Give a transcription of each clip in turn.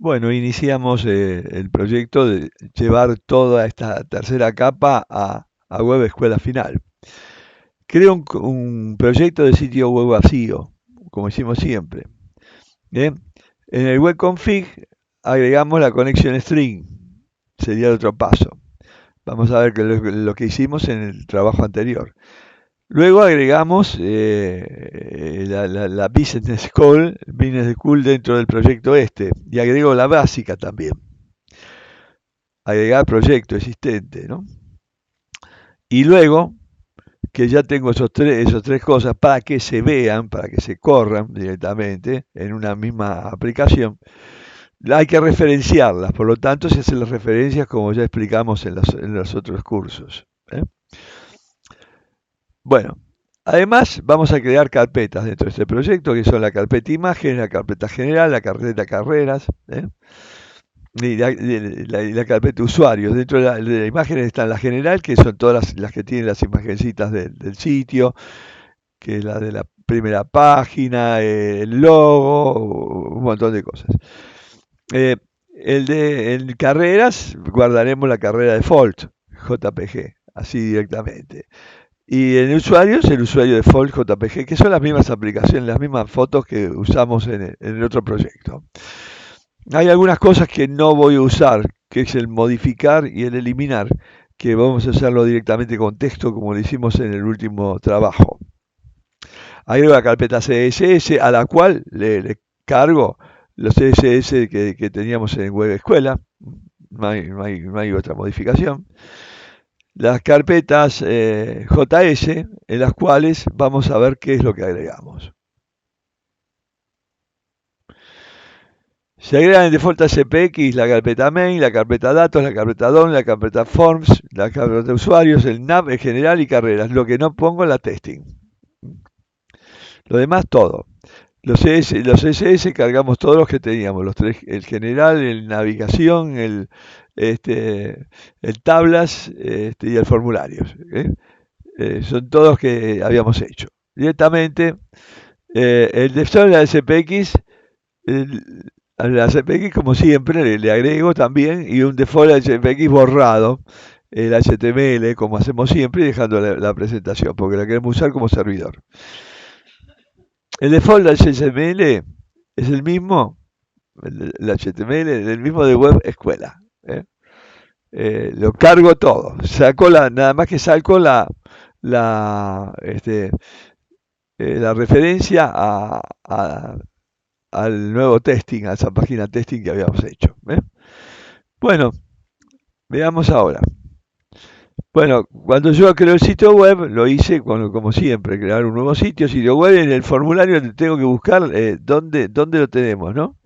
Bueno, iniciamos el proyecto de llevar toda esta tercera capa a Web Escuela Final. Creo un proyecto de sitio web vacío, como hicimos siempre. ¿Bien? En el web config agregamos la conexión string, sería el otro paso. Vamos a ver lo que hicimos en el trabajo anterior. Luego agregamos la business school dentro del proyecto este, y agrego la básica también. Agregar proyecto existente, ¿no? Y luego que ya tengo esas tres cosas para que se vean, para que se corran directamente en una misma aplicación, hay que referenciarlas, por lo tanto se hacen las referencias como ya explicamos en los otros cursos. ¿Eh? Bueno, además vamos a crear carpetas dentro de este proyecto, que son la carpeta imágenes, la carpeta general, la carpeta carreras, ¿eh? Y la carpeta usuarios. Dentro de la imagen está la general, que son todas las que tienen las imagencitas del sitio, que es la de la primera página, el logo, un montón de cosas. Eh, en carreras guardaremos la carrera default, JPG, así directamente. Y en usuarios, el usuario default JPG, que son las mismas aplicaciones, las mismas fotos que usamos en el otro proyecto. Hay algunas cosas que no voy a usar, que es el modificar y el eliminar, que vamos a hacerlo directamente con texto como lo hicimos en el último trabajo. Agrego la carpeta CSS a la cual le cargo los CSS que teníamos en Web Escuela. No hay otra modificación. Las carpetas JS en las cuales vamos a ver qué es lo que agregamos. Se agregan en default a SPX la carpeta main, la carpeta datos, la carpeta DOM, la carpeta forms, la carpeta de usuarios, el nav en general y carreras. Lo que no pongo es la testing. Lo demás todo. Los CSS cargamos todos los que teníamos, los tres, el general, el navegación, el tablas y el formulario. Son todos que habíamos hecho. Directamente, el default de la SPX, a la CPX, como siempre, le agrego también y un default de CPX borrado, el HTML, como hacemos siempre, y dejando la presentación, porque la queremos usar como servidor. El default del HTML es el mismo, el HTML, el mismo de Web Escuela. Lo cargo todo. Nada más que saco la, este, la referencia al nuevo testing, a esa página testing que habíamos hecho. Bueno, veamos ahora. Bueno, cuando yo creo el sitio web, lo hice como siempre, crear un nuevo sitio web, en el formulario tengo que buscar dónde lo tenemos, ¿no?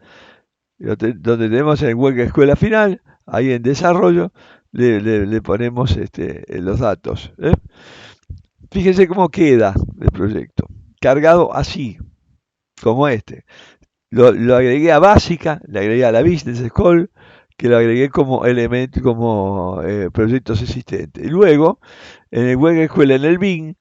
Donde tenemos en Web Escuela Final, ahí en desarrollo, le ponemos los datos. Fíjense cómo queda el proyecto, cargado así, como este. Lo agregué a básica, le agregué a la Business School, que lo agregué como elemento, como proyectos existentes. Y luego, en el Web Escuela, en el bin,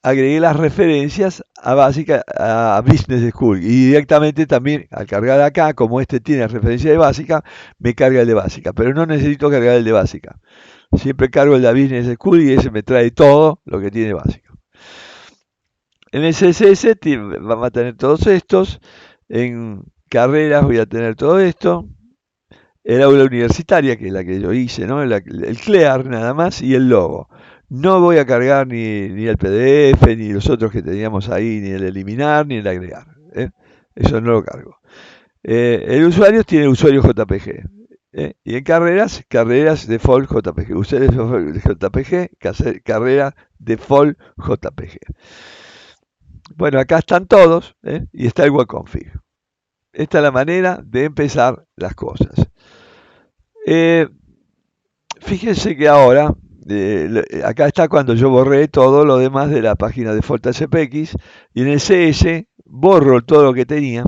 agregué las referencias a básica, a Business School. Y directamente también, al cargar acá, como este tiene referencia de básica, me carga el de básica. Pero no necesito cargar el de básica. Siempre cargo el de Business School y ese me trae todo lo que tiene básico. En el CSS vamos a tener todos estos. En carreras voy a tener todo esto. El aula universitaria, que es la que yo hice, ¿no? El CLEAR nada más y el logo. No voy a cargar ni el PDF, ni los otros que teníamos ahí, ni el eliminar, ni el agregar. Eso no lo cargo. El usuario tiene usuario JPG. Y en carreras default JPG. Usuario JPG, carrera default JPG. Bueno, acá están todos y está el webconfig. Esta es la manera de empezar las cosas. Fíjense que ahora, acá está cuando yo borré todo lo demás de la página default SPX y en el CS borro todo lo que tenía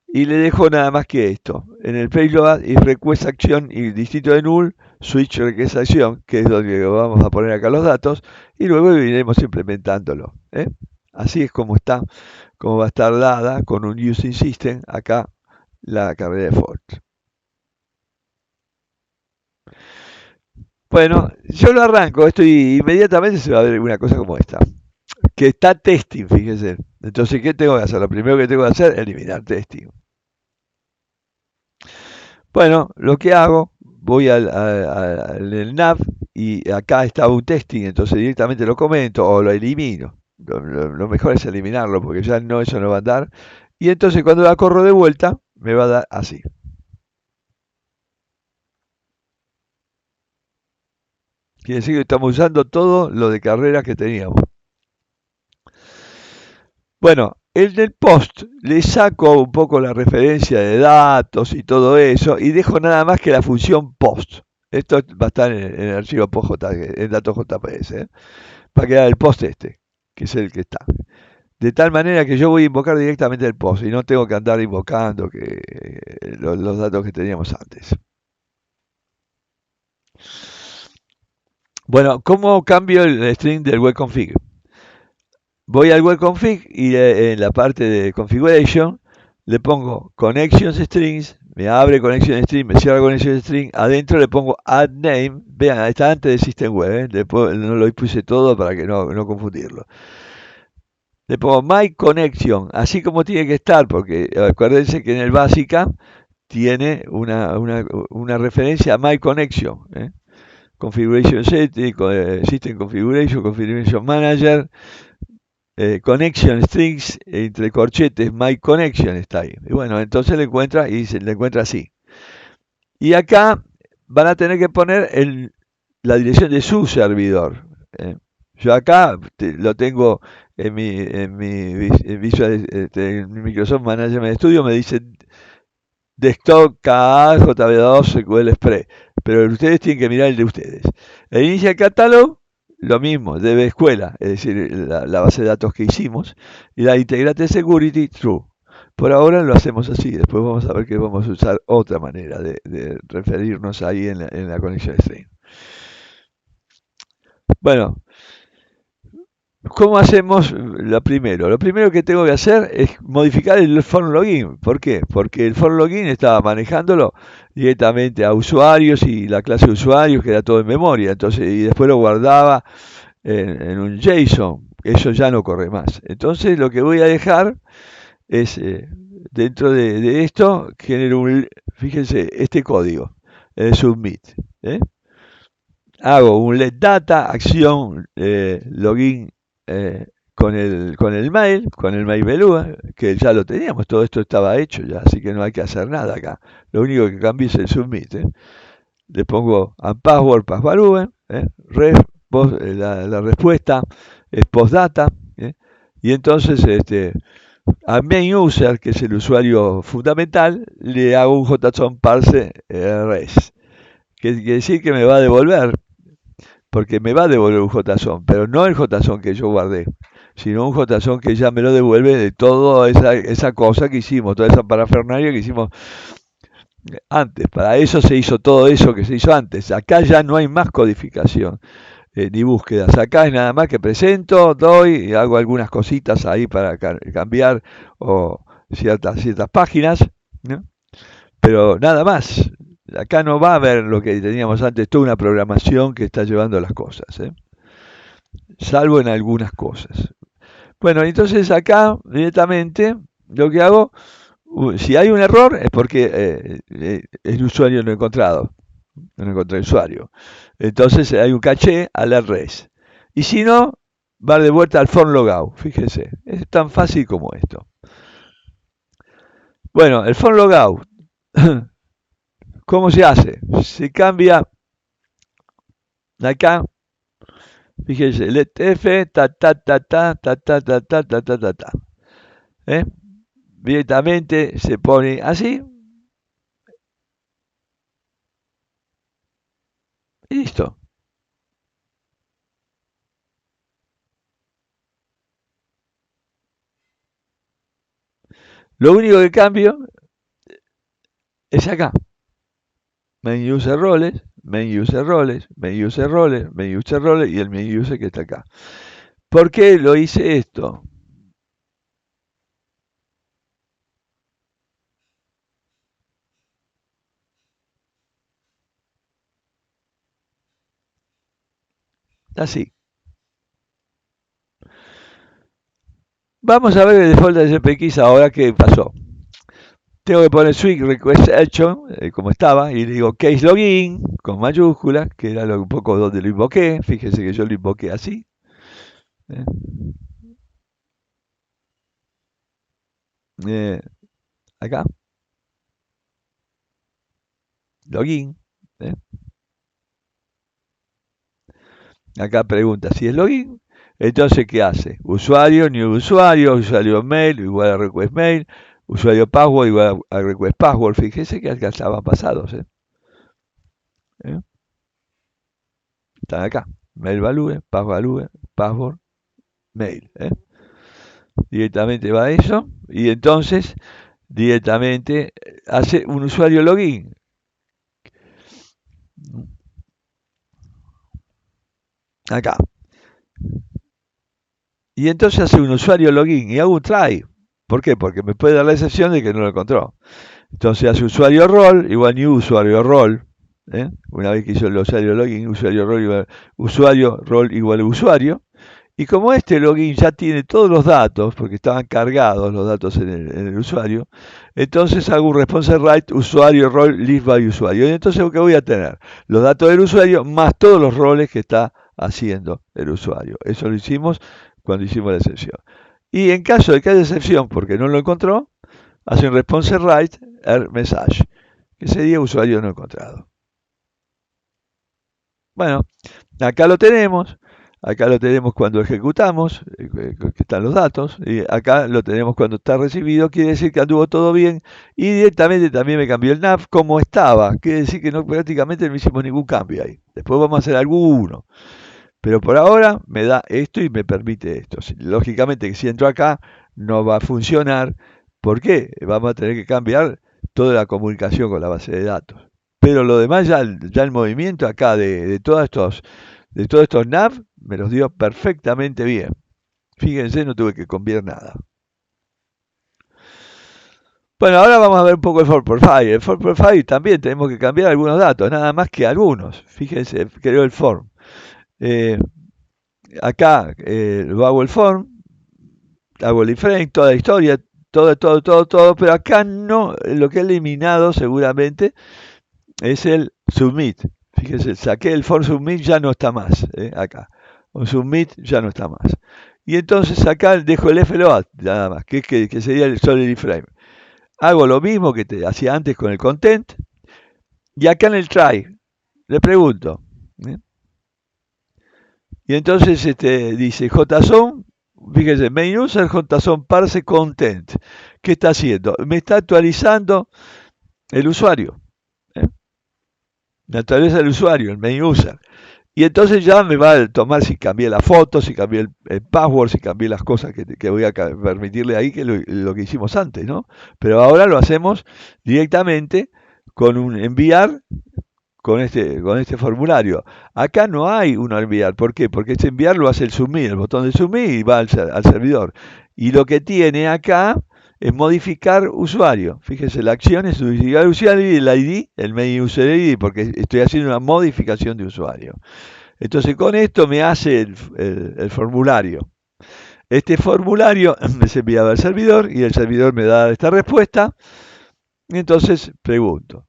y le dejo nada más que esto. En el payload y request action y distrito de null, switch request action, que es donde vamos a poner acá los datos, y luego iremos implementándolo. Así es como está, como va a estar dada con un using system acá la carrera de Ford. Bueno, yo lo arranco esto y inmediatamente se va a ver una cosa como esta, que está testing, fíjese. Entonces, ¿qué tengo que hacer? Lo primero que tengo que hacer es eliminar testing. Bueno, lo que hago, voy al nav y acá está un testing, entonces directamente lo comento o lo elimino. Lo mejor es eliminarlo porque ya no, eso no va a andar. Y entonces cuando la corro de vuelta, me va a dar así. Quiere decir que estamos usando todo lo de carreras que teníamos. Bueno, el del post le saco un poco la referencia de datos y todo eso y dejo nada más que la función post. Esto va a estar en el archivo post, en datos JPS, ¿eh? Para quedar el post este, que es el que está. De tal manera que yo voy a invocar directamente el post y no tengo que andar invocando los datos que teníamos antes. Bueno, ¿cómo cambio el string del web config? Voy al web config y en la parte de configuration le pongo connections strings, me abre connection string, me cierra connection string, adentro le pongo add name, vean, está antes de system web, después no lo puse todo para que no confundirlo. Le pongo my connection, así como tiene que estar, porque acuérdense que en el básica tiene una referencia a my connection, ¿eh? Configuration setting, system configuration manager, connection strings, entre corchetes, my connection está ahí. Y bueno, entonces le encuentra y se le encuentra así. Y acá van a tener que poner la dirección de su servidor. Yo acá lo tengo en Visual, en mi Microsoft Management Studio, me dice Desktop KA JB2 SQL Express, pero ustedes tienen que mirar el de ustedes. El Initial Catalog, lo mismo, debe escuela, es decir, la base de datos que hicimos, y la Integrated Security, True. Por ahora lo hacemos así, después vamos a ver que vamos a usar otra manera de referirnos ahí en la conexión string. Bueno, ¿cómo hacemos lo primero? Lo primero que tengo que hacer es modificar el form login. ¿Por qué? Porque el form login estaba manejándolo directamente a usuarios y la clase de usuarios, que era todo en memoria. Entonces, y después lo guardaba en un JSON. Eso ya no corre más. Entonces, lo que voy a dejar es, dentro de esto, genero fíjense, este código, submit. ¿eh? Hago un let data, acción, login con el mail Belúa, que ya lo teníamos, todo esto estaba hecho ya, así que no hay que hacer nada acá. Lo único que cambio es el submit. Le pongo a password, la respuesta es postdata, y entonces a main user, que es el usuario fundamental, le hago un JSON parse res, que quiere decir que me va a devolver, porque me va a devolver un JSON, pero no el JSON que yo guardé, sino un JSON que ya me lo devuelve de toda esa cosa que hicimos, toda esa parafernalia que hicimos antes. Para eso se hizo todo eso que se hizo antes. Acá ya no hay más codificación ni búsquedas. Acá es nada más que presento, doy y hago algunas cositas ahí para cambiar o ciertas páginas, ¿no? Pero nada más. Acá no va a haber lo que teníamos antes, toda una programación que está llevando las cosas, salvo en algunas cosas. Bueno, entonces acá directamente lo que hago, si hay un error es porque el usuario no ha encontrado, no encontré el usuario. Entonces hay un caché a la res. Y si no, va de vuelta al form logout, fíjese, es tan fácil como esto. Bueno, el form logout, ¿cómo se hace? Se cambia acá. Fíjense, let F, ta, ta, ta, ta, ta, ta, ta, ta, ta, ta, ta, ta. Directamente se pone así y listo. Lo único que cambio es acá. Main user roles, main user roles, main user roles, main user roles y el main user que está acá. ¿Por qué lo hice esto? Así. Vamos a ver el default de SPX ahora que pasó. Tengo que poner switch request action, como estaba, y le digo case login con mayúscula, que era un poco donde lo invoqué. Fíjense que yo lo invoqué así. ¿eh? Eh, Acá, login. ¿eh? Acá pregunta si es login. Entonces, ¿qué hace? Usuario, new usuario mail igual a request mail, usuario password igual a request password. Fíjese que acá estaban pasados. ¿Eh? Están acá. Mail value, password, mail. Directamente va a eso y entonces directamente hace un usuario login. Acá. Y entonces hace un usuario login y hago un try. ¿Por qué? Porque me puede dar la excepción de que no lo encontró. Entonces hace usuario rol igual new usuario rol. Una vez que hizo el usuario login, usuario rol igual usuario. Y como este login ya tiene todos los datos, porque estaban cargados los datos en el usuario, entonces hago un response write usuario rol list by usuario. Y entonces, ¿qué voy a tener? Los datos del usuario más todos los roles que está haciendo el usuario. Eso lo hicimos cuando hicimos la excepción. Y en caso de que haya excepción porque no lo encontró, hace un response write error message, que sería usuario no encontrado. Bueno, acá lo tenemos. Acá lo tenemos cuando ejecutamos, que están los datos, y acá lo tenemos cuando está recibido, quiere decir que anduvo todo bien, y directamente también me cambió el nav como estaba, quiere decir que no, prácticamente no hicimos ningún cambio ahí. Después vamos a hacer alguno, pero por ahora me da esto y me permite esto. Lógicamente que si entro acá no va a funcionar, ¿por qué? Vamos a tener que cambiar toda la comunicación con la base de datos. Pero lo demás, ya el movimiento acá de todos estos nav me los dio perfectamente bien. Fíjense, no tuve que cambiar nada. Bueno, ahora vamos a ver un poco el for profile. El for profile también tenemos que cambiar algunos datos, nada más que algunos. Fíjense, creo el form. Eh, Acá lo hago el form, hago el iframe, toda la historia, todo, pero acá no, lo que he eliminado seguramente es el submit. Fíjense, saqué el for submit, ya no está más, acá. Un submit ya no está más. Y entonces acá dejo el float, nada más, que sería el solid iframe. Hago lo mismo que te hacía antes con el content, y acá en el try, le pregunto. ¿eh? Y entonces dice JSON, fíjense, main user JSON parse content. ¿Qué está haciendo? Me está actualizando el usuario. ¿eh? Me actualiza el usuario, el main user. Y entonces ya me va a tomar si cambié la foto, si cambié el password, si cambié las cosas que voy a permitirle ahí, que lo que hicimos antes, ¿no? Pero ahora lo hacemos directamente con un enviar con este formulario. Acá no hay uno a enviar. ¿Por qué? Porque este enviar lo hace el submit, el botón de submit y va al servidor. Y lo que tiene acá es modificar usuario. Fíjense, la acción es modificar usuario y el ID, el main user ID, porque estoy haciendo una modificación de usuario. Entonces con esto me hace el formulario. Este formulario es enviado al servidor y el servidor me da esta respuesta. Y entonces pregunto.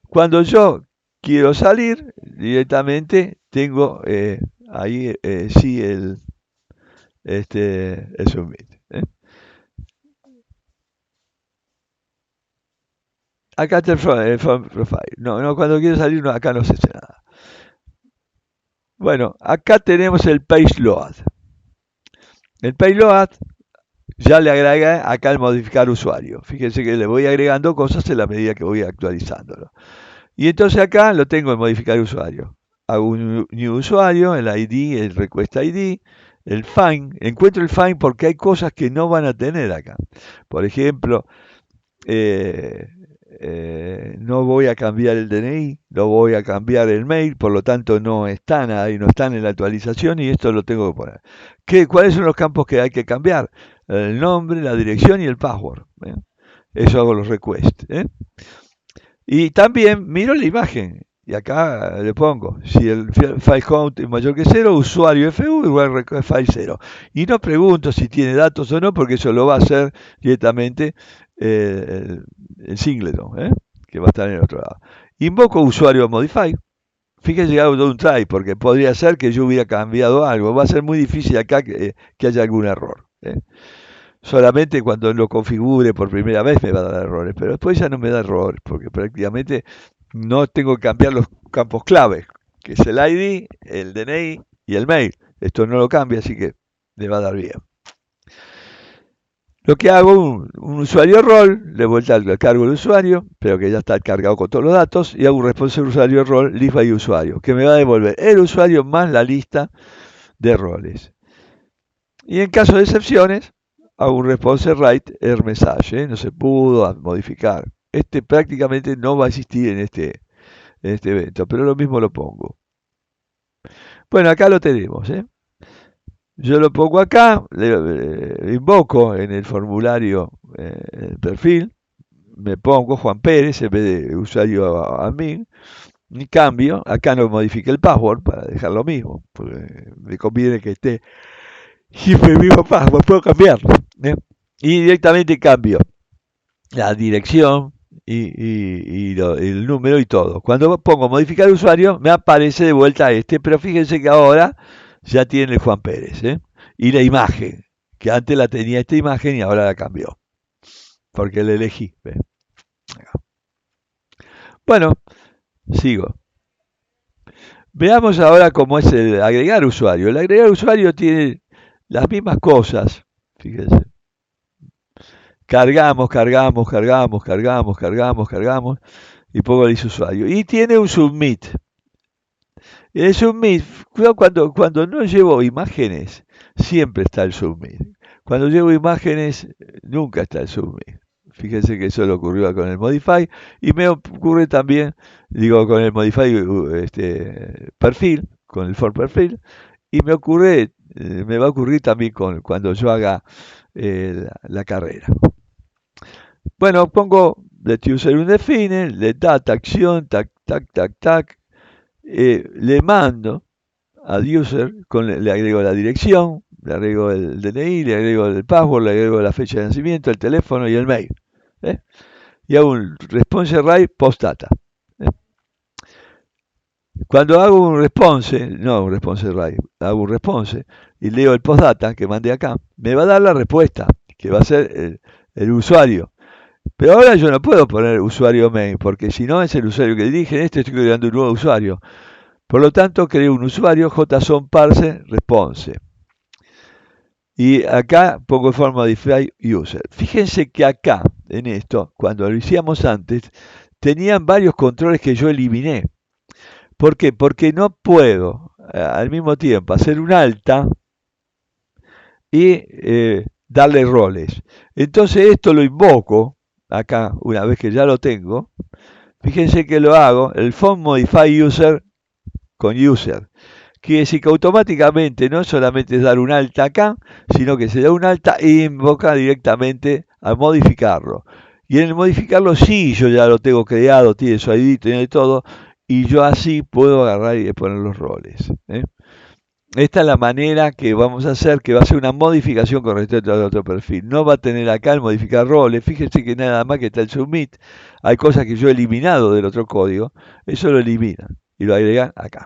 Cuando yo quiero salir, directamente tengo ahí sí el submit. Acá está el front profile. No, cuando quiero salir, no, acá no se hace nada. Bueno, acá tenemos el page load. El page load ya le agrega acá el modificar usuario. Fíjense que le voy agregando cosas en la medida que voy actualizándolo. Y entonces acá lo tengo en modificar usuario. Hago un new usuario, el ID, el request ID, el find. Encuentro el find porque hay cosas que no van a tener acá. Por ejemplo, no voy a cambiar el DNI, no voy a cambiar el mail, por lo tanto no están ahí, no están en la actualización y esto lo tengo que poner. ¿Cuáles son los campos que hay que cambiar? El nombre, la dirección y el password. Eso hago los requests. Y también miro la imagen. Y acá le pongo, si el file count es mayor que 0, usuario FU igual file 0. Y no pregunto si tiene datos o no, porque eso lo va a hacer directamente el singleton, que va a estar en el otro lado. Invoco usuario modify. Fíjese que hago todo un try, porque podría ser que yo hubiera cambiado algo. Va a ser muy difícil acá que haya algún error. Solamente cuando lo configure por primera vez me va a dar errores, pero después ya no me da errores, porque prácticamente no tengo que cambiar los campos clave, que es el ID, el DNI y el mail. Esto no lo cambia, así que le va a dar bien. Lo que hago, un usuario rol, de vuelta al cargo del usuario, pero que ya está cargado con todos los datos, y hago un responsive usuario rol, list by usuario, que me va a devolver el usuario más la lista de roles. Y en caso de excepciones, hago un response write error message, no se pudo modificar. Este prácticamente no va a existir en este evento, pero lo mismo lo pongo. Bueno, acá lo tenemos. Yo lo pongo acá, le invoco en el formulario el perfil, me pongo Juan Pérez en vez de usuario admin, y cambio, acá no modifique el password para dejar lo mismo, porque me conviene que esté siempre el mismo password, puedo cambiarlo. Y directamente cambio la dirección y el número y todo. Cuando pongo modificar usuario, me aparece de vuelta pero fíjense que ahora ya tiene el Juan Pérez, y la imagen, que antes la tenía esta imagen y ahora la cambió, porque la elegí. Bueno, sigo. Veamos ahora cómo es el agregar usuario. El agregar usuario tiene las mismas cosas, fíjense. Cargamos, y pongo el usuario. Y tiene un submit. El submit, cuando no llevo imágenes, siempre está el submit. Cuando llevo imágenes, nunca está el submit. Fíjense que eso le ocurrió con el modify y me ocurre también, digo, con el modify perfil, con el for perfil, y me va a ocurrir también cuando yo haga la carrera. Bueno, pongo let user undefine, let data acción, tac, tac, tac, tac. Le mando al user, le agrego la dirección, le agrego el DNI, le agrego el password, le agrego la fecha de nacimiento, el teléfono y el mail. Y hago un response write post data. Cuando hago un response write, hago un response y leo el post data que mandé acá, me va a dar la respuesta, que va a ser el usuario. Pero ahora yo no puedo poner usuario main, porque si no es el usuario que dije, en este estoy creando un nuevo usuario. Por lo tanto, creo un usuario JSON parse response. Y acá pongo form modify user. Fíjense que acá, en esto, cuando lo hicimos antes, tenían varios controles que yo eliminé. ¿Por qué? Porque no puedo al mismo tiempo hacer un alta y darle roles. Entonces esto lo invoco acá, una vez que ya lo tengo. Fíjense que lo hago, el form modify user con user. Quiere decir que automáticamente no solamente es dar un alta acá, sino que se da un alta e invoca directamente a modificarlo. Y en el modificarlo sí, yo ya lo tengo creado, tiene su ID, tiene todo, y yo así puedo agarrar y poner los roles. Esta es la manera que vamos a hacer, que va a ser una modificación con respecto al otro perfil. No va a tener acá el modificar roles. Fíjense que nada más que está el submit. Hay cosas que yo he eliminado del otro código. Eso lo eliminan y lo agregan acá.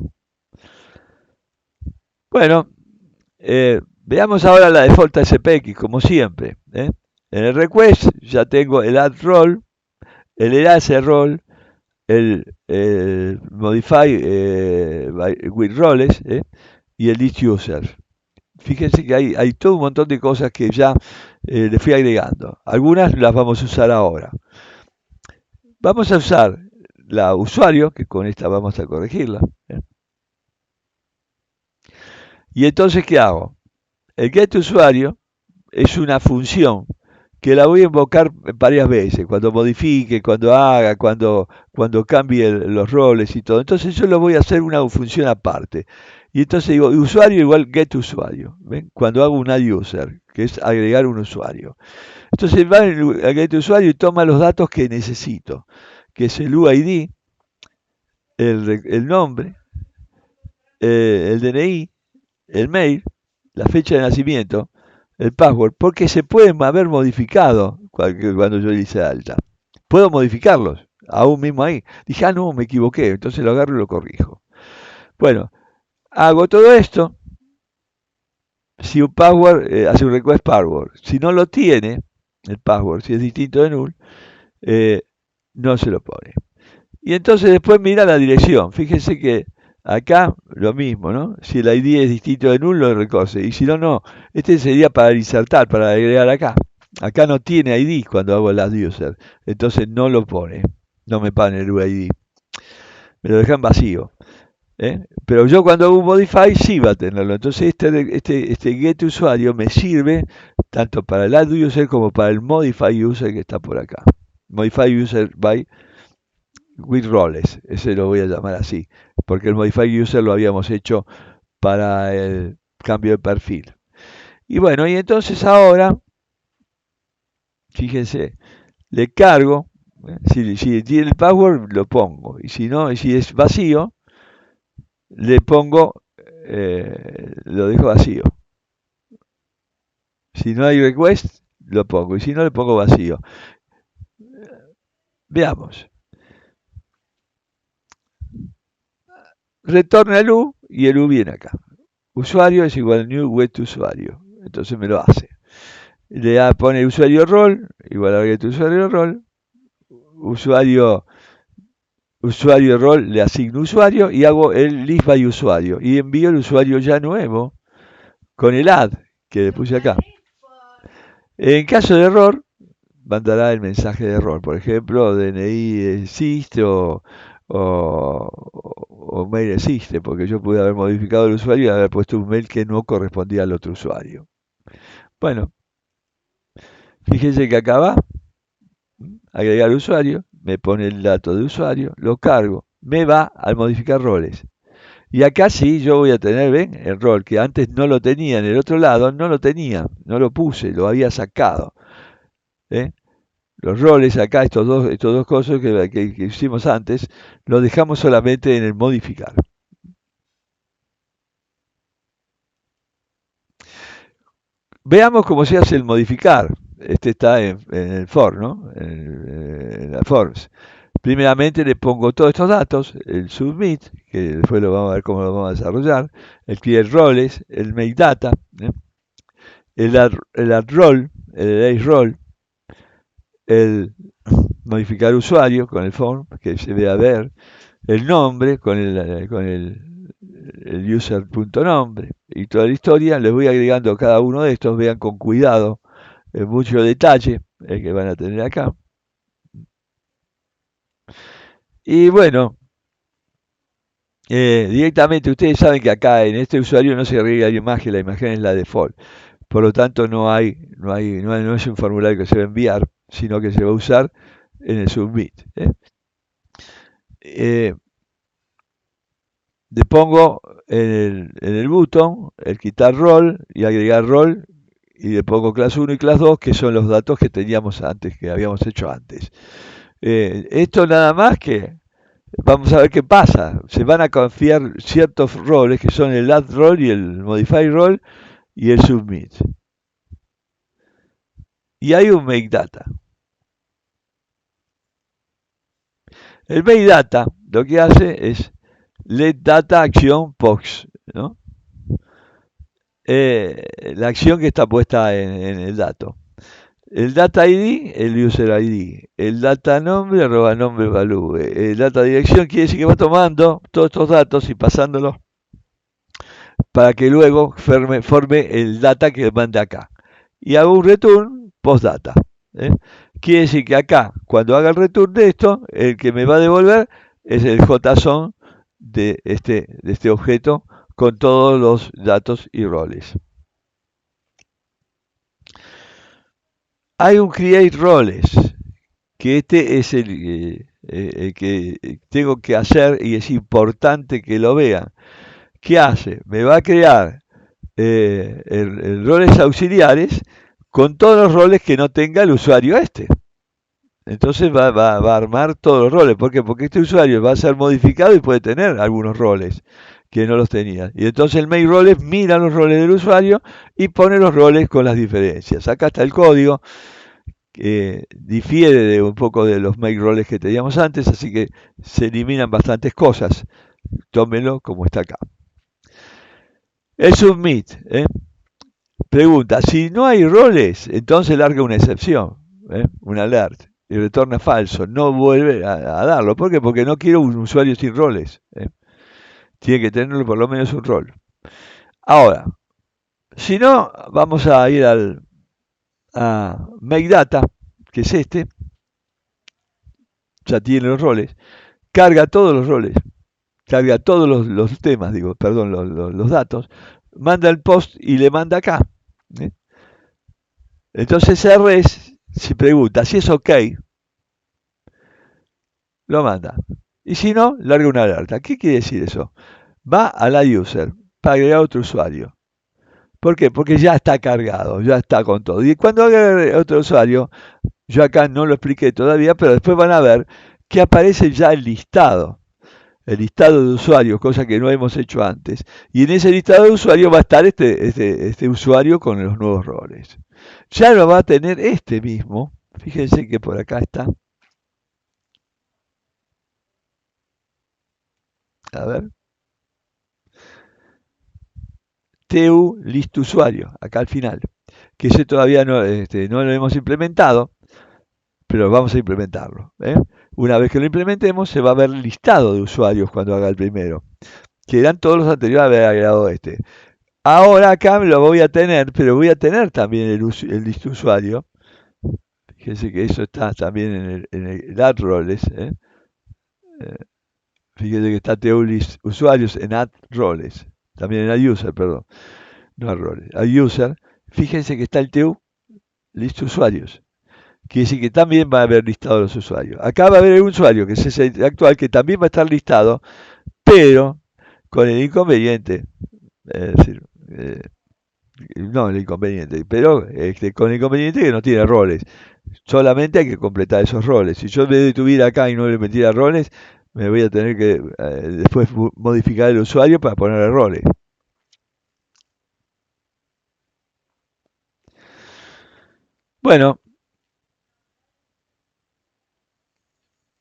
Bueno, veamos ahora la default SPX, como siempre. En el request ya tengo el add role, el erase role, el modify with roles y el list user. Fíjense que hay todo un montón de cosas que ya le fui agregando. Algunas las vamos a usar ahora. Vamos a usar la usuario, que con esta vamos a corregirla. Y entonces, ¿qué hago? El getUsuario es una función que la voy a invocar varias veces, cuando modifique, cuando haga, cuando cambie los roles y todo. Entonces yo lo voy a hacer una función aparte. Y entonces digo, usuario igual getUsuario. ¿Ven? Cuando hago un add-user, que es agregar un usuario. Entonces va al getUsuario y toma los datos que necesito, que es el UID, el nombre, el DNI, el mail, la fecha de nacimiento, el password, porque se pueden haber modificado cuando yo hice alta. Puedo modificarlos, aún mismo ahí. Dije, no, me equivoqué, entonces lo agarro y lo corrijo. Bueno, hago todo esto. Si un password, hace un request password. Si no lo tiene, el password, si es distinto de null, eh, no se lo pone. Y entonces después mira la dirección. Fíjense que acá lo mismo, ¿no? Si el ID es distinto de null, lo reconoce. Y si no, no. Este sería para insertar, para agregar acá. Acá no tiene ID cuando hago el add user. Entonces no lo pone. No me pone el UID. Me lo dejan vacío. Pero yo cuando hago un modify sí va a tenerlo. Entonces este get usuario me sirve tanto para el add user como para el modify user que está por acá. Modify user by with roles, ese lo voy a llamar así, porque el modify user lo habíamos hecho para el cambio de perfil. Y bueno, y entonces ahora, fíjense, le cargo, si tiene el password lo pongo, y si no, y si es vacío, le pongo, lo dejo vacío. Si no hay request, lo pongo, y si no, le pongo vacío. Veamos. Retorna el U y el U viene acá. Usuario es igual a new get usuario. Entonces me lo hace. Le pone usuario rol, igual a get usuario rol. Usuario rol, le asigno usuario y hago el list by usuario. Y envío el usuario ya nuevo con el add que le puse acá. En caso de error, mandará el mensaje de error. Por ejemplo, DNI existe o mail existe, porque yo pude haber modificado el usuario y haber puesto un mail que no correspondía al otro usuario. Bueno, fíjense que acá va, agregar usuario, me pone el dato de usuario, lo cargo, me va al modificar roles. Y acá sí yo voy a tener, ven, el rol que antes no lo tenía en el otro lado, no lo tenía, no lo puse, lo había sacado. ¿eh? Los roles acá, estos dos cosas que hicimos antes, los dejamos solamente en el modificar. Veamos cómo se hace el modificar. Este está en el for, ¿no? En la forms. Primeramente le pongo todos estos datos, el submit, que después lo vamos a ver cómo lo vamos a desarrollar, el create roles, el make data, el add role, el erase role, el modificar usuario con el form, que se vea ver, el nombre con el user.nombre y toda la historia. Les voy agregando cada uno de estos, vean con cuidado, mucho detalle el que van a tener acá. Y bueno, directamente ustedes saben que acá en este usuario no se agrega la imagen es la default. Por lo tanto no es un formulario que se va a enviar, sino que se va a usar en el submit. Le pongo en el botón el quitar rol y agregar rol y le pongo class 1 y class 2 que son los datos que teníamos antes, que habíamos hecho antes. Esto nada más que vamos a ver qué pasa. Se van a confiar ciertos roles que son el add role y el modify role y el submit. Y hay un make data. El make data lo que hace es let data acción pox, ¿no? La acción que está puesta en el dato. El data ID, el user ID. El data nombre, arroba nombre value. El data dirección quiere decir que va tomando todos estos datos y pasándolos para que luego forme el data que mande acá. Y hago un return postdata. Quiere decir que acá, cuando haga el return de esto, el que me va a devolver es el JSON de este objeto con todos los datos y roles. Hay un create roles, que este es el que tengo que hacer y es importante que lo vean. ¿Qué hace? Me va a crear roles auxiliares con todos los roles que no tenga el usuario este. Entonces va a armar todos los roles. ¿Por qué? Porque este usuario va a ser modificado y puede tener algunos roles que no los tenía. Y entonces el make roles mira los roles del usuario y pone los roles con las diferencias. Acá está el código que difiere de un poco de los make roles que teníamos antes, así que se eliminan bastantes cosas. Tómenlo como está acá. El submit, pregunta, si no hay roles, entonces larga una excepción, un alert, y retorna falso, no vuelve a darlo. ¿Por qué? Porque no quiero un usuario sin roles. Tiene que tener por lo menos un rol. Ahora, si no, vamos a ir a make data, que es este, ya tiene los roles, carga todos los roles, carga todos los temas, digo, perdón, los datos, manda el post y le manda acá. ¿eh? Entonces res, si pregunta si es ok, lo manda. Y si no, larga una alerta. ¿Qué quiere decir eso? Va a la user para agregar otro usuario. ¿Por qué? Porque ya está cargado, ya está con todo. Y cuando agregue otro usuario, yo acá no lo expliqué todavía, pero después van a ver que aparece ya el listado de usuarios, cosa que no hemos hecho antes. Y en ese listado de usuarios va a estar este usuario con los nuevos roles. Ya lo va a tener este mismo. Fíjense que por acá está. A ver. TU list usuario, acá al final. Que ese todavía no lo hemos implementado, pero vamos a implementarlo. Una vez que lo implementemos, se va a ver el listado de usuarios cuando haga el primero. Que eran todos los anteriores a haber agregado este. Ahora acá lo voy a tener, pero voy a tener también el list usuario. Fíjense que eso está también en el add roles. Fíjense que está TU list usuarios en add roles. También en add user, perdón. No add roles. Add user. Fíjense que está el TU list usuarios. Quiere decir que también va a haber listado los usuarios. Acá va a haber un usuario, que es ese actual, que también va a estar listado, pero con el inconveniente, es decir, no el inconveniente, pero con el inconveniente que no tiene roles. Solamente hay que completar esos roles. Si yo en vez de tuviera acá y no le metiera roles, me voy a tener que después modificar el usuario para ponerle roles. Bueno,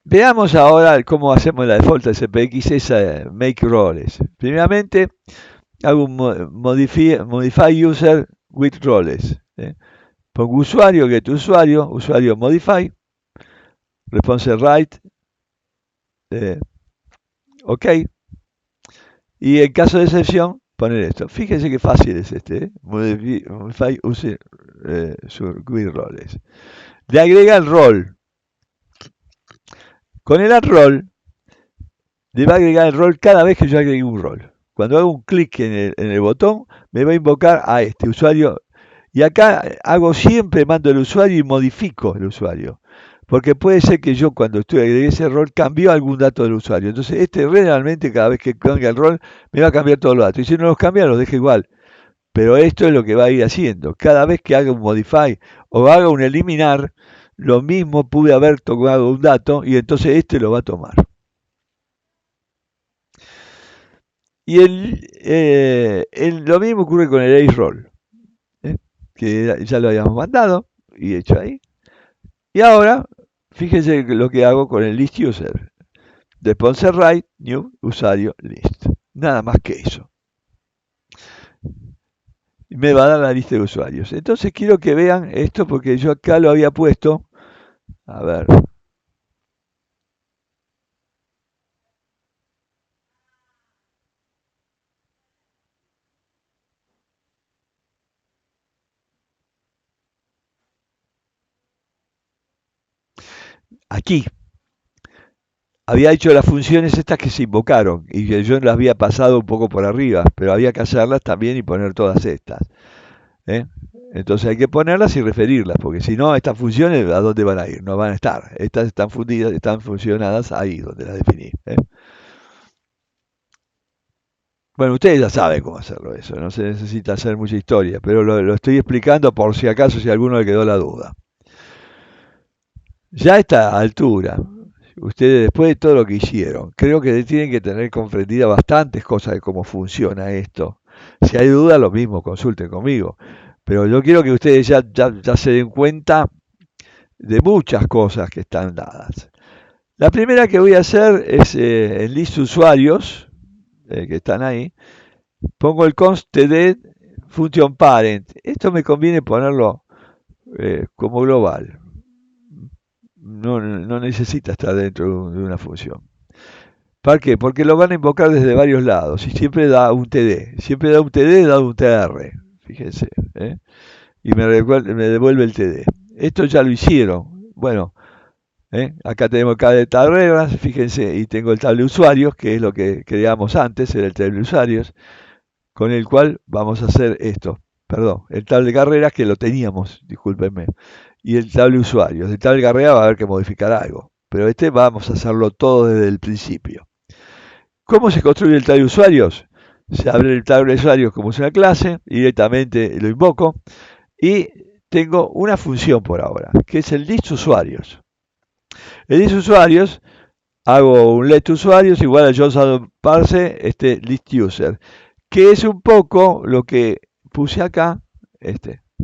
veamos ahora cómo hacemos la default de SPX, esa make roles. Primeramente, hago un modify user with roles. Pongo usuario, get usuario, usuario modify, response right, ok. Y en caso de excepción, poner esto. Fíjense qué fácil es este. Modify user with roles. Le agrega el rol. Con el add role, le va a agregar el rol cada vez que yo agregue un rol. Cuando hago un clic en el botón, me va a invocar a este usuario. Y acá hago siempre, mando el usuario y modifico el usuario. Porque puede ser que yo cuando agregué ese rol cambió algún dato del usuario. Entonces realmente cada vez que cambia el rol me va a cambiar todos los datos. Y si no los cambia, los deja igual. Pero esto es lo que va a ir haciendo. Cada vez que haga un modify o haga un eliminar, lo mismo pude haber tomado un dato y entonces este lo va a tomar. Y lo mismo ocurre con el ace roll, que ya lo habíamos mandado y hecho ahí. Y ahora, fíjense lo que hago con el list user. Response right, new, usuario, list. Nada más que eso. Y me va a dar la lista de usuarios. Entonces quiero que vean esto porque yo acá lo había puesto. A ver. Aquí. Había hecho las funciones estas que se invocaron y que yo las había pasado un poco por arriba, pero había que hacerlas también y poner todas estas. ¿eh? Entonces hay que ponerlas y referirlas, porque si no, estas funciones, ¿a dónde van a ir? No van a estar. Estas están fundidas, están funcionadas ahí donde las definí. Bueno, ustedes ya saben cómo hacerlo eso, no se necesita hacer mucha historia, pero lo estoy explicando por si acaso si a alguno le quedó la duda. Ya a esta altura, ustedes después de todo lo que hicieron, creo que tienen que tener comprendidas bastantes cosas de cómo funciona esto. Si hay duda, lo mismo, consulten conmigo. Pero yo quiero que ustedes ya se den cuenta de muchas cosas que están dadas. La primera que voy a hacer es en list usuarios, que están ahí, pongo el const de function parent. Esto me conviene ponerlo como global. No necesita estar dentro de una función. ¿Para qué? Porque lo van a invocar desde varios lados y siempre da un TD. Siempre da un TD, da un TR. Fíjense. ¿Eh? Y me devuelve el TD. Esto ya lo hicieron. Bueno, acá tenemos cada de carreras, fíjense, y tengo el table usuarios, que es lo que creamos antes, era el table usuarios, con el cual vamos a hacer esto. Perdón, el table de carreras que lo teníamos, discúlpenme. Y el table usuarios. El table de carreras va a haber que modificar algo. Pero este vamos a hacerlo todo desde el principio. ¿Cómo se construye el table de usuarios? Se abre el table de usuarios como es una clase, directamente lo invoco y tengo una función por ahora, que es el list usuarios. El list usuarios, hago un let usuarios igual a Johnson parse list user, que es un poco lo que puse acá,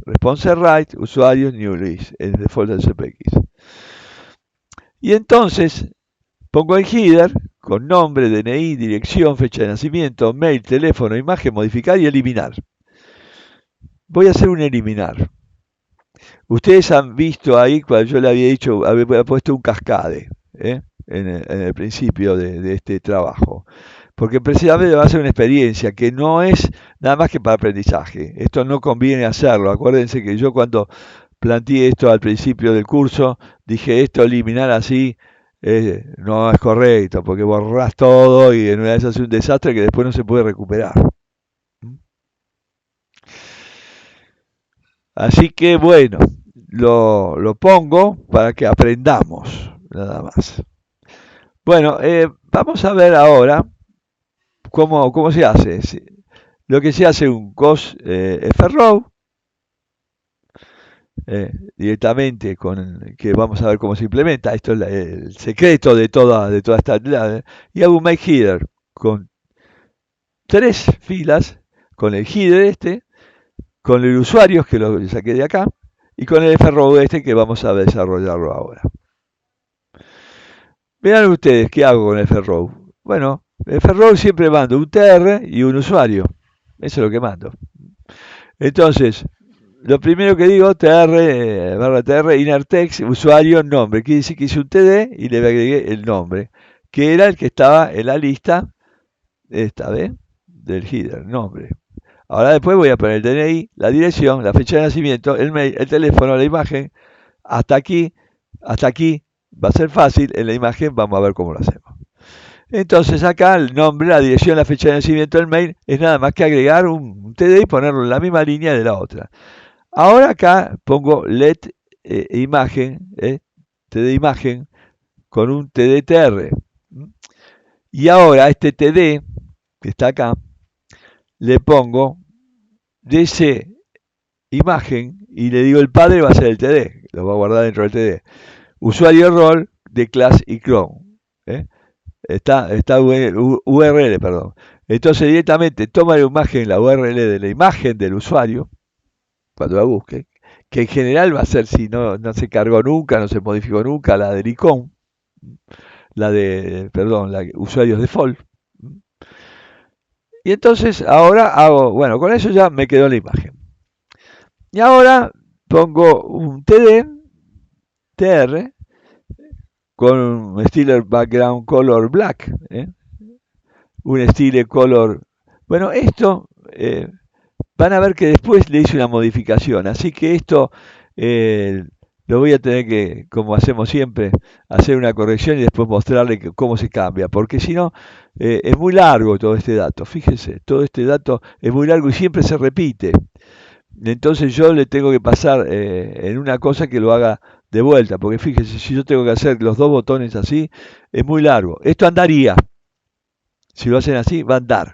response right, usuarios, new list, el default del CPX. Y entonces pongo el header con nombre, DNI, dirección, fecha de nacimiento, mail, teléfono, imagen, modificar y eliminar. Voy a hacer un eliminar. Ustedes han visto ahí, cuando yo le había dicho, había puesto un cascade en el principio de este trabajo. Porque precisamente va a ser una experiencia que no es nada más que para aprendizaje. Esto no conviene hacerlo. Acuérdense que yo cuando planteé esto al principio del curso, dije esto eliminar así no es correcto, porque borrás todo y en una vez hace un desastre que después no se puede recuperar. Así que bueno, lo pongo para que aprendamos, nada más. Bueno, vamos a ver ahora cómo se hace. Lo que se hace un cos frow directamente con que vamos a ver cómo se implementa. Esto es el secreto de toda esta y hago un make header con 3 filas, con el header con el usuario que lo saqué de acá y con el frow que vamos a desarrollarlo ahora. Vean ustedes qué hago con el frow. Bueno, el frow siempre mando un TR y un usuario. Eso es lo que mando. Entonces, lo primero que digo, tr, barra tr, inner text, usuario, nombre. Quiere decir que hice un td y le agregué el nombre, que era el que estaba en la lista, esta vez, del header, nombre. Ahora después voy a poner el DNI, la dirección, la fecha de nacimiento, el mail, el teléfono, la imagen. Hasta aquí va a ser fácil. En la imagen vamos a ver cómo lo hacemos. Entonces acá el nombre, la dirección, la fecha de nacimiento, el mail, es nada más que agregar un TD y ponerlo en la misma línea de la otra. Ahora acá pongo let imagen, TD imagen, con un TDTR. Y ahora a este TD, que está acá, le pongo DC imagen y le digo el padre va a ser el TD, lo va a guardar dentro del TD. Usuario rol de class y Chrome. Está URL, perdón. Entonces directamente toma la imagen, la URL de la imagen del usuario, cuando la busque, que en general va a ser si no se cargó nunca, no se modificó nunca, la del icon, la de usuarios default. Y entonces ahora hago, bueno, con eso ya me quedó la imagen. Y ahora pongo un TR, con un Style Background Color Black, un Style Color. Bueno, esto van a ver que después le hice una modificación, así que esto lo voy a tener que, como hacemos siempre, hacer una corrección y después mostrarle cómo se cambia, porque si no, es muy largo todo este dato, fíjense, todo este dato es muy largo y siempre se repite. Entonces yo le tengo que pasar en una cosa que lo haga de vuelta, porque fíjense, si yo tengo que hacer los 2 botones así, es muy largo. Esto andaría, si lo hacen así, va a andar.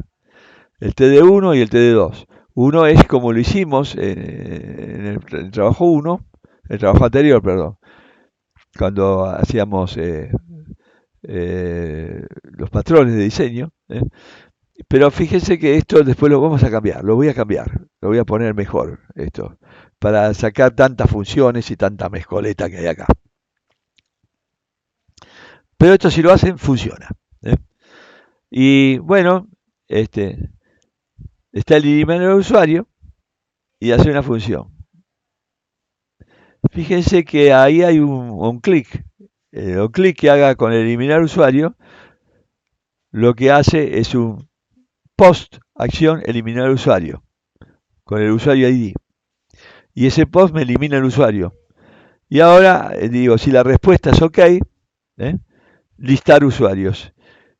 El TD1 y el TD2. Uno es como lo hicimos en el trabajo 1, el trabajo anterior, perdón. cuando hacíamos los patrones de diseño. Pero fíjense que esto después lo vamos a cambiar, lo voy a cambiar, lo voy a poner mejor, esto, para sacar tantas funciones y tanta mezcoleta que hay acá. Pero esto si lo hacen, funciona. Y bueno, está eliminando al usuario y hace una función. Fíjense que ahí hay un clic. El clic que haga con eliminar usuario, lo que hace es un post acción eliminar usuario con el usuario ID. Y ese post me elimina el usuario. Y ahora digo, si la respuesta es OK, listar usuarios.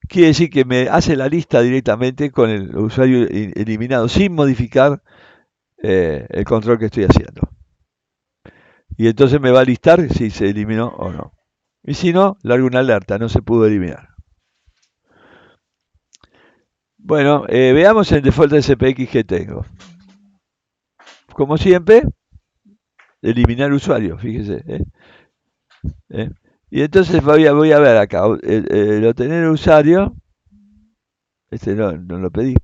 Quiere decir que me hace la lista directamente con el usuario eliminado sin modificar el control que estoy haciendo. Y entonces me va a listar si se eliminó o no. Y si no, largo una alerta, no se pudo eliminar. Bueno, veamos el default de SPX que tengo. Como siempre, eliminar usuario, fíjese. Y entonces voy a ver acá, el obtener usuario, no lo pedí,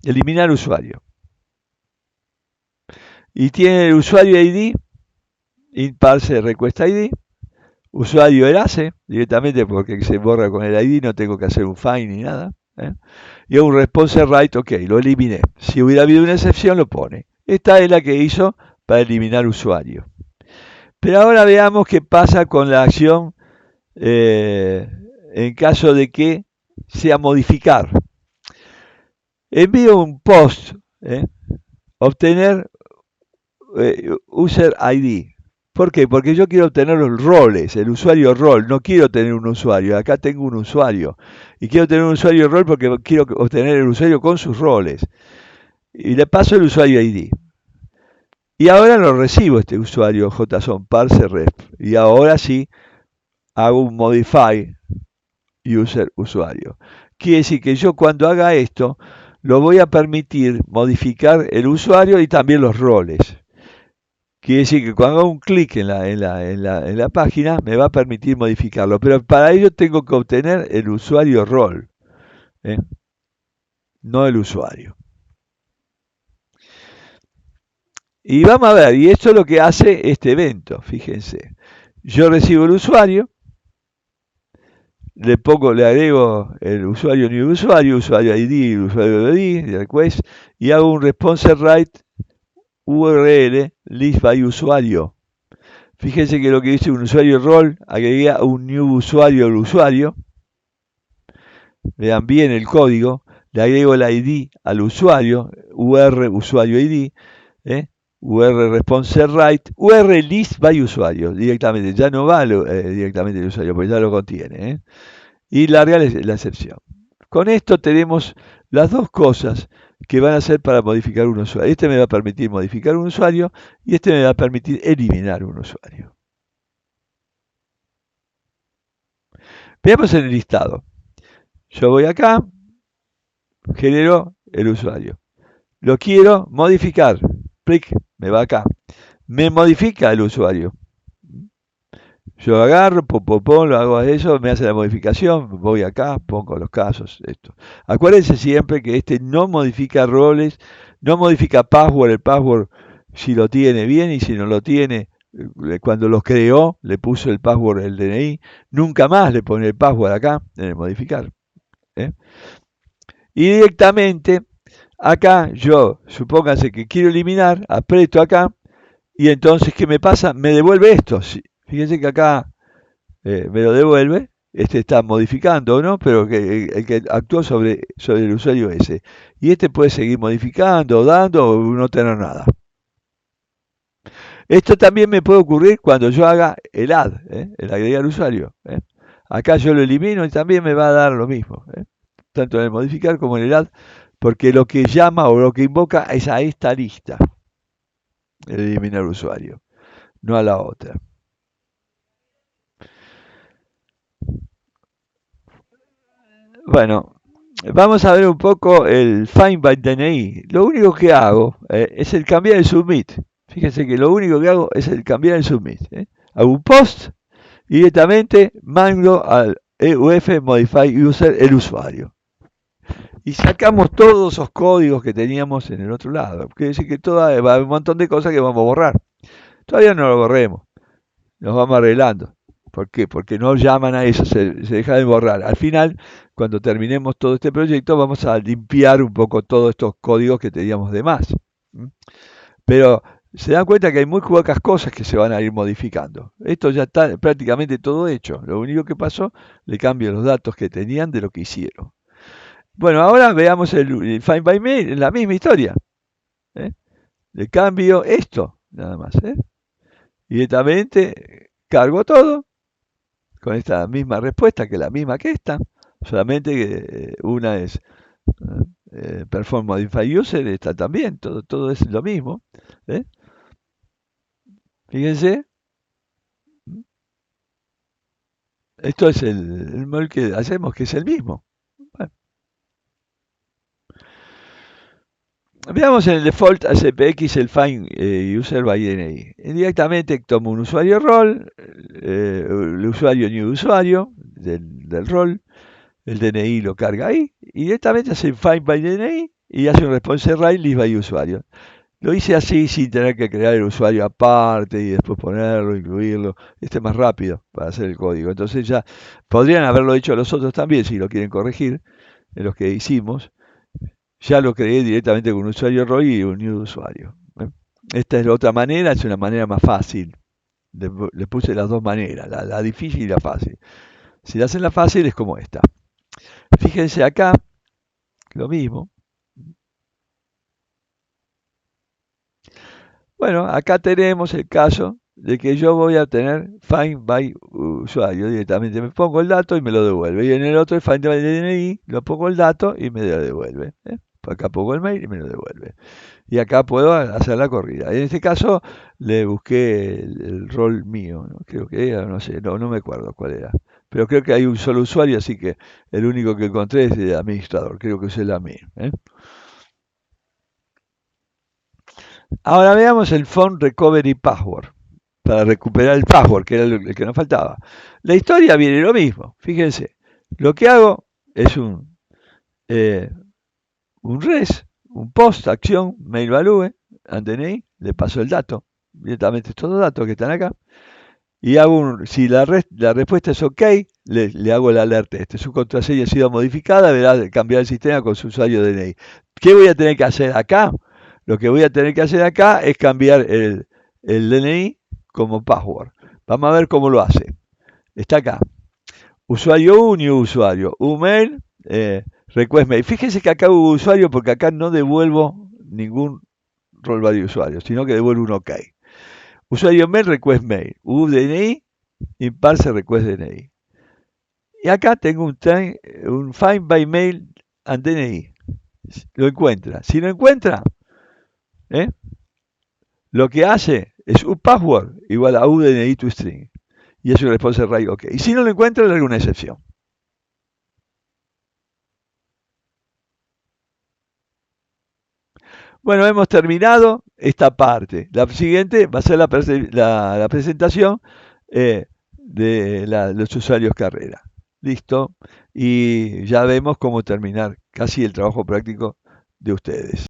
eliminar usuario. Y tiene el usuario ID, parse request ID, usuario erase, directamente porque se borra con el ID, no tengo que hacer un find ni nada. Y un response write, OK, lo eliminé. Si hubiera habido una excepción, lo pone. Esta es la que hizo para eliminar usuario. Pero ahora veamos qué pasa con la acción en caso de que sea modificar. Envío un post, obtener user ID. ¿Por qué? Porque yo quiero obtener los roles, el usuario rol, no quiero tener un usuario, acá tengo un usuario. Y quiero tener un usuario rol porque quiero obtener el usuario con sus roles. Y le paso el usuario ID. Y ahora lo recibo este usuario JSON parse ref. Y ahora sí hago un modify user usuario. Quiere decir que yo cuando haga esto lo voy a permitir modificar el usuario y también los roles. Quiere decir que cuando hago un clic en la página me va a permitir modificarlo, pero para ello tengo que obtener el usuario rol, no el usuario. Y vamos a ver, y esto es lo que hace este evento, fíjense. Yo recibo el usuario, le agrego el usuario new usuario, usuario ID, usuario ID, request, y hago un response write URL list by usuario. Fíjense que lo que dice un usuario rol, agrega un new usuario al usuario. Vean bien el código, le agrego el ID al usuario, UR usuario ID, UR response write, UR list by usuario, directamente, ya no va directamente el usuario, porque ya lo contiene. Y larga la excepción. Con esto tenemos las dos cosas que van a ser para modificar un usuario. Este me va a permitir modificar un usuario y este me va a permitir eliminar un usuario. Veamos en el listado. Yo voy acá, genero el usuario. Lo quiero modificar. Clic, me va acá. Me modifica el usuario. Yo agarro, lo hago eso, me hace la modificación, voy acá, pongo los casos, esto. Acuérdense siempre que este no modifica roles, no modifica password, el password si lo tiene bien y si no lo tiene, cuando los creó, le puso el password, el DNI, nunca más le pone el password acá, en el modificar. Y directamente, acá yo, supónganse que quiero eliminar, aprieto acá, y entonces, ¿qué me pasa? Me devuelve esto. Fíjense que acá me lo devuelve, está modificando, ¿no? Pero el que actuó sobre el usuario ese. Y este puede seguir modificando, dando o no tener nada. Esto también me puede ocurrir cuando yo haga el add, el agregar usuario. Acá yo lo elimino y también me va a dar lo mismo, tanto en el modificar como en el add, porque lo que llama o lo que invoca es a esta lista, el eliminar usuario, no a la otra. Bueno, vamos a ver un poco el Find by DNI. Lo único que hago es el cambiar el submit. Fíjense que lo único que hago es el cambiar el submit. Hago un post y directamente mando al EUF Modify User el usuario. Y sacamos todos esos códigos que teníamos en el otro lado. Quiere decir que va a haber un montón de cosas que vamos a borrar. Todavía no lo borremos, nos vamos arreglando. ¿Por qué? Porque no llaman a eso, se deja de borrar. Al final, cuando terminemos todo este proyecto, vamos a limpiar un poco todos estos códigos que teníamos de más. Pero se dan cuenta que hay muy pocas cosas que se van a ir modificando. Esto ya está prácticamente todo hecho. Lo único que pasó, le cambio los datos que tenían de lo que hicieron. Bueno, ahora veamos el Find by Mail, la misma historia. ¿eh? Le cambio esto, nada más. Directamente cargo todo con esta misma respuesta, que es la misma que esta, solamente que una es Perform Modify User, esta también, todo es lo mismo. Fíjense, esto es el modelo que hacemos, que es el mismo. Bueno. Veamos en el default ACPX el Find User by DNI. Directamente tomo un usuario rol, el usuario new usuario del rol, el DNI lo carga ahí, y directamente hace Find by DNI y hace un response write list by usuario. Lo hice así sin tener que crear el usuario aparte y después ponerlo, incluirlo. Este es más rápido para hacer el código. Entonces ya podrían haberlo hecho los otros también si lo quieren corregir, en los que hicimos. Ya lo creé directamente con un usuario ROI y un new usuario. Esta es la otra manera, es una manera más fácil. Le puse las dos maneras, la difícil y la fácil. Si la hacen la fácil es como esta. Fíjense acá, lo mismo. Bueno, acá tenemos el caso de que yo voy a tener Find by usuario. Directamente me pongo el dato y me lo devuelve. Y en el otro, el Find by DNI, lo pongo el dato y me lo devuelve. Acá pongo el mail y me lo devuelve. Y acá puedo hacer la corrida. En este caso le busqué el rol mío, ¿no? Creo que era, no sé, no me acuerdo cuál era. Pero creo que hay un solo usuario, así que el único que encontré es el administrador. Creo que es el admin. Ahora veamos el Phone Recovery Password, para recuperar el password, que era el que nos faltaba. La historia viene lo mismo, fíjense. Lo que hago es un res, un post, acción, mail value, and DNI, le paso el dato, directamente estos dos datos que están acá, y si la respuesta es OK, le hago el alerta. Su contraseña ha sido modificada, deberá cambiar el sistema con su usuario DNI. ¿Qué voy a tener que hacer acá? Lo que voy a tener que hacer acá es cambiar el DNI como password. Vamos a ver cómo lo hace. Está acá. Usuario 1 y usuario. Email, request mail. Fíjense que acá hubo usuario porque acá no devuelvo ningún rol value usuario, sino que devuelvo un OK. Usuario mail, request mail. UDNI, imparse request DNI. Y acá tengo un find by mail and DNI. Lo encuentra. Si lo encuentra, lo que hace es un password igual a UDNI to string. Y es un response write OK. Y si no lo encuentra, le hago una excepción. Bueno, hemos terminado esta parte. La siguiente va a ser la presentación de los usuarios carrera. Listo. Y ya vemos cómo terminar casi el trabajo práctico de ustedes.